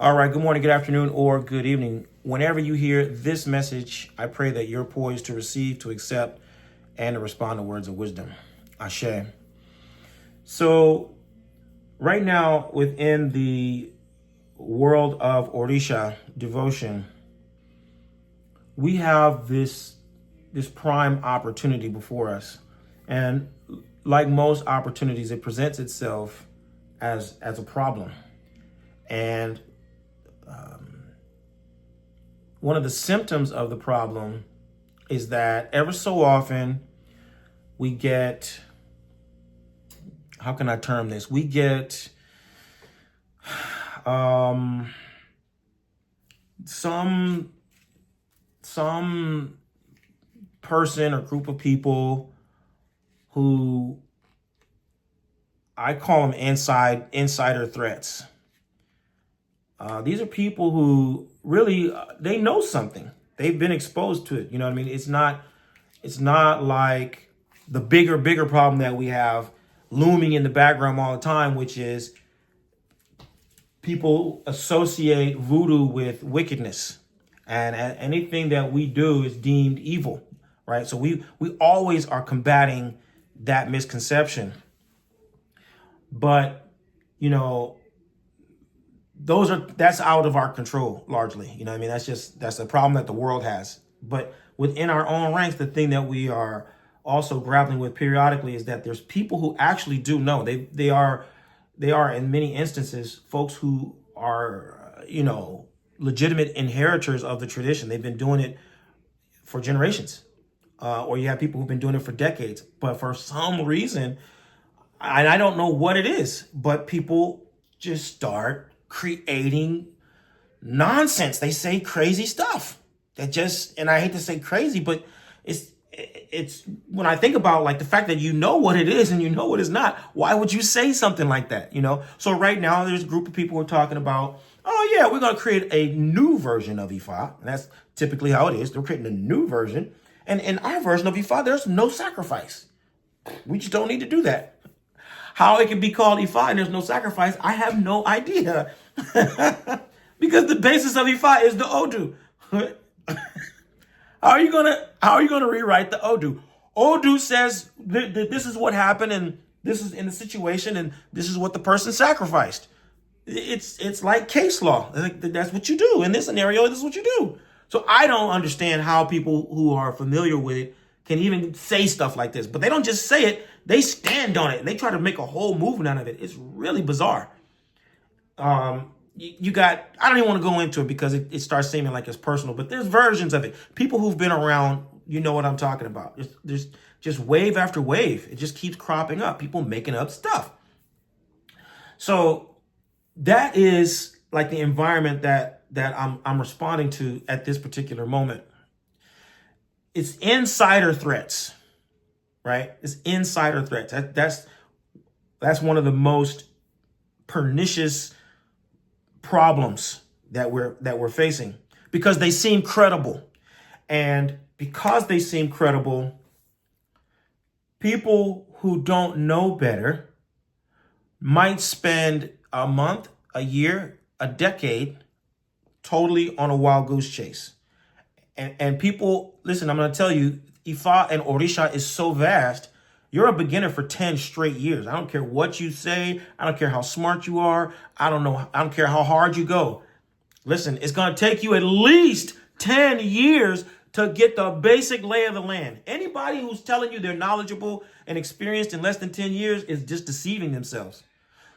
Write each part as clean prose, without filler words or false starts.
All right, good morning, good afternoon, or good evening. Whenever you hear this message, I pray that you're poised to receive, to accept, and to respond to words of wisdom. Ashe. So, right now, within the world of Orisha devotion, we have this prime opportunity before us. And like most opportunities, it presents itself as a problem. And one of the symptoms of the problem is that ever so often we get, how can I term this? We get some person or group of people who I call them insider threats. These are people who really, they know something. They've been exposed to it. You know what I mean? It's not like the bigger problem that we have looming in the background all the time, which is people associate voodoo with wickedness, and anything that we do is deemed evil, right? So we always are combating that misconception. But, you know, that's out of our control largely. You know what I mean? That's a problem that the world has. But within our own ranks, the thing that we are also grappling with periodically is that there's people who actually do know. They are in many instances folks who are, legitimate inheritors of the tradition. They've been doing it for generations. Or you have people who've been doing it for decades. But for some reason, and I don't know what it is, but people just start creating nonsense. They say crazy stuff and I hate to say crazy, but it's when I think about like the fact that you know what it is and you know what it's not, why would you say something like that? So right now there's a group of people who are talking about, oh yeah, we're going to create a new version of Ifa. And that's typically how it is. They're creating a new version. And in our version of Ifa, there's no sacrifice. We just don't need to do that. How it can be called Ifa and there's no sacrifice, I have no idea. Because the basis of Ifa is the Odu. How are you gonna rewrite the Odu? Odu says this is what happened and this is in the situation and this is what the person sacrificed. It's like case law. That's what you do in this scenario. This is what you do. So I don't understand how people who are familiar with it can even say stuff like this. But they don't just say it, they stand on it. And they try to make a whole movement out of it. It's really bizarre. You got, I don't even want to go into it because it starts seeming like it's personal, but there's versions of it. People who've been around, you know what I'm talking about. There's just wave after wave. It just keeps cropping up. People making up stuff. So that is like the environment that I'm responding to at this particular moment. It's insider threats, right? It's insider threats. That's one of the most pernicious problems that we're facing because they seem credible. And because they seem credible, people who don't know better might spend a month, a year, a decade totally on a wild goose chase. And people, listen, I'm going to tell you, Ifa and Orisha is so vast. You're a beginner for 10 straight years. I don't care what you say. I don't care how smart you are. I don't care how hard you go. Listen, it's going to take you at least 10 years to get the basic lay of the land. Anybody who's telling you they're knowledgeable and experienced in less than 10 years is just deceiving themselves.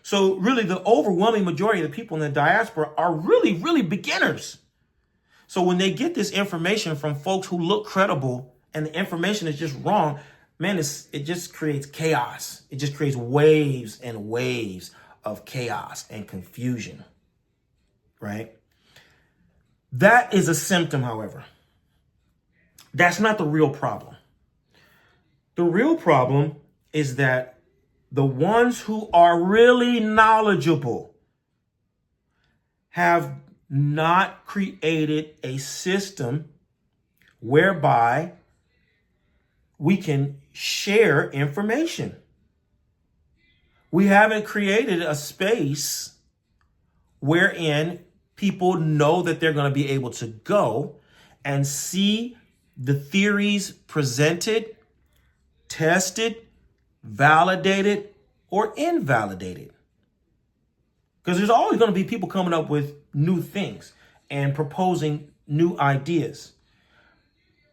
So really, the overwhelming majority of the people in the diaspora are really, really beginners. So when they get this information from folks who look credible and the information is just wrong, man, it just creates chaos. It just creates waves and waves of chaos and confusion, right? That is a symptom, however. That's not the real problem. The real problem is that the ones who are really knowledgeable have not created a system whereby we can share information. We haven't created a space wherein people know that they're going to be able to go and see the theories presented, tested, validated, or invalidated. Because there's always going to be people coming up with new things and proposing new ideas.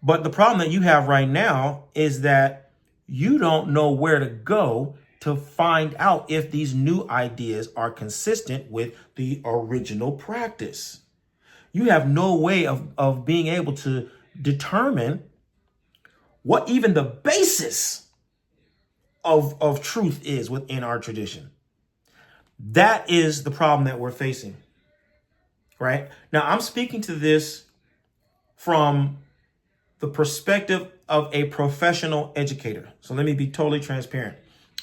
But the problem that you have right now is that you don't know where to go to find out if these new ideas are consistent with the original practice. You have no way of being able to determine what even the basis of truth is within our tradition. That is the problem that we're facing, right? Now, I'm speaking to this from the perspective of a professional educator. So let me be totally transparent.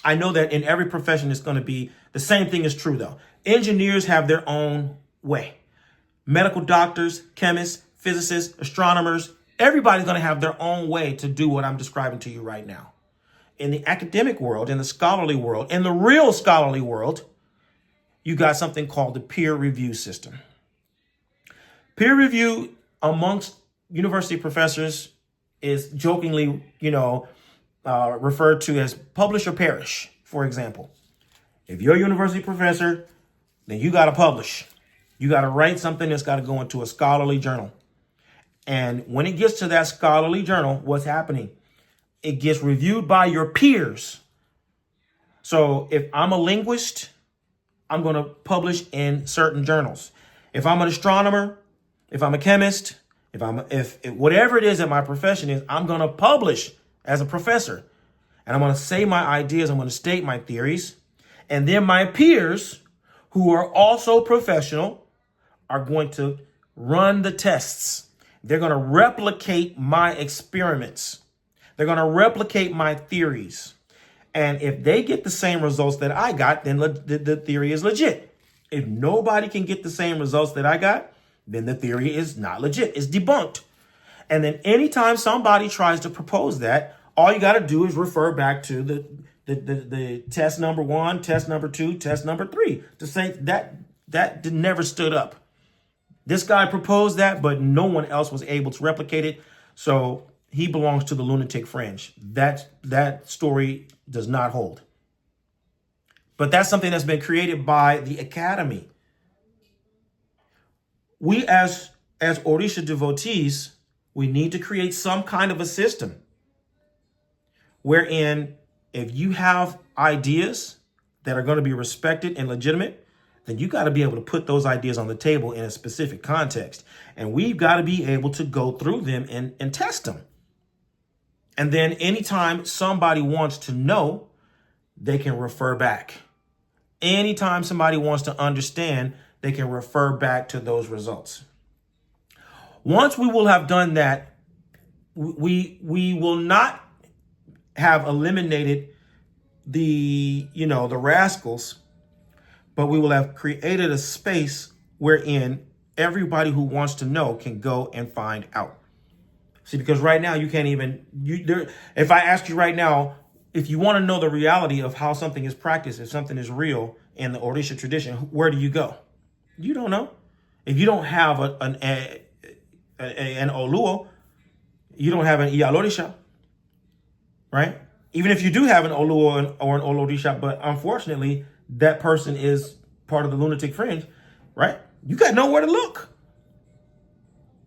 I know that in every profession, it's going to be the same thing is true, though. Engineers have their own way. Medical doctors, chemists, physicists, astronomers, everybody's going to have their own way to do what I'm describing to you right now. In the academic world, in the scholarly world, in the real scholarly world, you got something called the peer review system. Peer review amongst university professors is jokingly, referred to as publish or perish, for example. If you're a university professor, then you got to publish. You got to write something that's got to go into a scholarly journal. And when it gets to that scholarly journal, what's happening? It gets reviewed by your peers. So if I'm a linguist, I'm going to publish in certain journals. If I'm an astronomer, if I'm a chemist, if whatever it is that my profession is, I'm going to publish as a professor. And I'm going to say my ideas. I'm going to state my theories. And then my peers, who are also professional, are going to run the tests. They're going to replicate my experiments. They're going to replicate my theories. And if they get the same results that I got, then the theory is legit. If nobody can get the same results that I got, then the theory is not legit. It's debunked. And then anytime somebody tries to propose that, all you got to do is refer back to the test number 1, test number 2, test number 3 to say that never stood up. This guy proposed that, but no one else was able to replicate it. So he belongs to the lunatic fringe. That story does not hold. But that's something that's been created by the academy. We as Orisha devotees, we need to create some kind of a system wherein if you have ideas that are going to be respected and legitimate, then you got to be able to put those ideas on the table in a specific context. And we've got to be able to go through them and test them. And then anytime somebody wants to know, they can refer back. Anytime somebody wants to understand, they can refer back to those results. Once we will have done that, we will not have eliminated the rascals, but we will have created a space wherein everybody who wants to know can go and find out. See, because right now you can't even, if I ask you right now, if you want to know the reality of how something is practiced, if something is real in the Orisha tradition, where do you go? You don't know. If you don't have an Oluo, you don't have an Iyalorisha, right? Even if you do have an Oluo or an Olorisha, but unfortunately that person is part of the lunatic fringe, right? You got nowhere to look.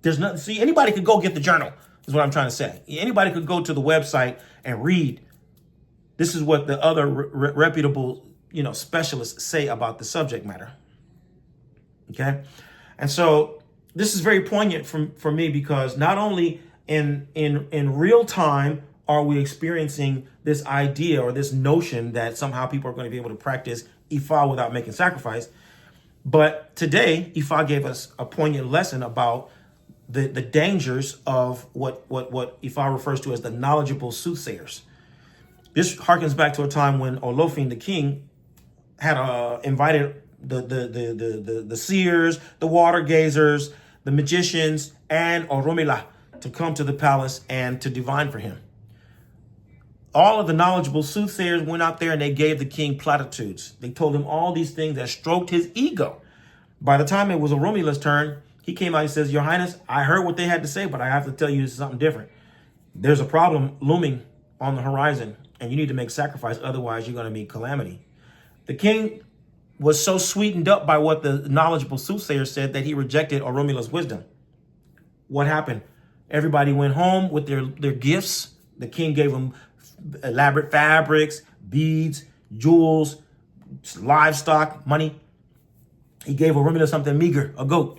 There's nothing. See, anybody could go get the journal, is what I'm trying to say. Anybody could go to the website and read. This is what the other reputable, specialists say about the subject matter. Okay. And so this is very poignant for me because not only in real time are we experiencing this idea or this notion that somehow people are going to be able to practice Ifa without making sacrifice, but today Ifa gave us a poignant lesson about the dangers of what Ifa refers to as the knowledgeable soothsayers. This harkens back to a time when Olofin the king had invited the seers, the water gazers, the magicians, and Oromila to come to the palace and to divine for him. All of the knowledgeable soothsayers went out there and they gave the king platitudes. They told him all these things that stroked his ego. By the time it was Oromila's turn, he came out and says, Your Highness, I heard what they had to say, but I have to tell you something different. There's a problem looming on the horizon, and you need to make sacrifice. Otherwise, you're going to meet calamity. The king was so sweetened up by what the knowledgeable soothsayer said that he rejected Oromila's wisdom. What happened? Everybody went home with their gifts. The king gave them elaborate fabrics, beads, jewels, livestock, money. He gave Oromila something meager, a goat.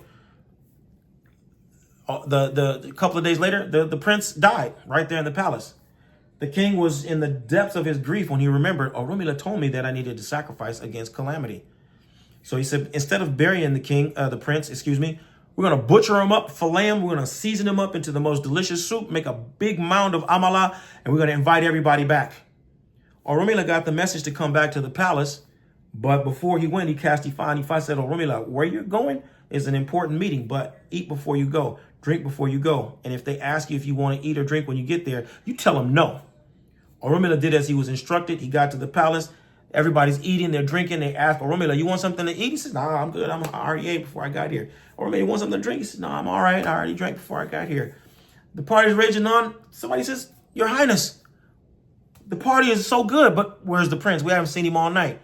The couple of days later, the prince died right there in the palace. The king was in the depths of his grief when he remembered, Oromila told me that I needed to sacrifice against calamity. So he said, instead of burying the prince, we're going to butcher him up, fillet him. We're going to season him up into the most delicious soup, make a big mound of amala, and we're going to invite everybody back. Oromila got the message to come back to the palace, but before he went, he cast Ifa, and Ifa said, Oromila, where you're going is an important meeting, but eat before you go, drink before you go. And if they ask you if you want to eat or drink when you get there, you tell them no. Oromila did as he was instructed. He got to the palace. Everybody's eating, they're drinking. They ask Oromila, you want something to eat? He says, nah, I'm good. I already ate before I got here. Oromila, you want something to drink? He says, no, I'm all right. I already drank before I got here. The party's raging on. Somebody says, Your Highness, the party is so good, but where's the prince? We haven't seen him all night.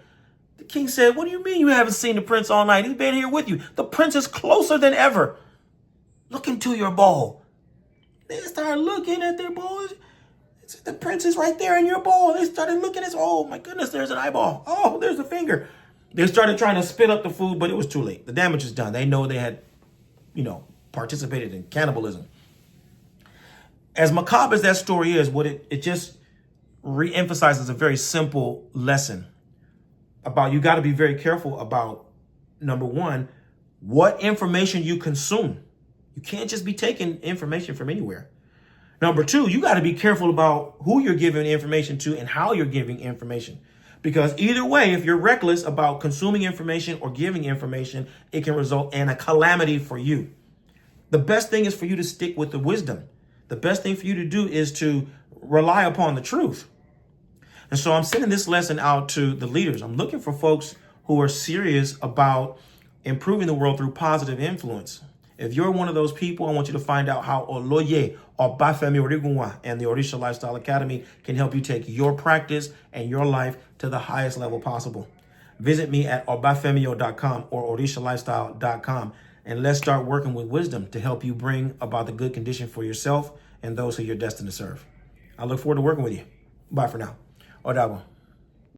The king said, what do you mean you haven't seen the prince all night? He's been here with you. The prince is closer than ever. Look into your bowl. They started looking at their bowls. The prince is right there in your bowl. They started looking at, oh my goodness, there's an eyeball. Oh, there's a finger. They started trying to spit up the food, but it was too late. The damage is done. They know they had, participated in cannibalism. As macabre as that story is, what it just re-emphasizes a very simple lesson about you got to be very careful about, number one, what information you consume. You can't just be taking information from anywhere. Number two, you got to be careful about who you're giving information to and how you're giving information. Because either way, if you're reckless about consuming information or giving information, it can result in a calamity for you. The best thing is for you to stick with the wisdom. The best thing for you to do is to rely upon the truth. And so I'm sending this lesson out to the leaders. I'm looking for folks who are serious about improving the world through positive influence. If you're one of those people, I want you to find out how Oloye or Bafemi Origunwa and the Orisha Lifestyle Academy can help you take your practice and your life to the highest level possible. Visit me at obafemio.com or orishalifestyle.com, and let's start working with wisdom to help you bring about the good condition for yourself and those who you're destined to serve. I look forward to working with you. Bye for now. Odabo.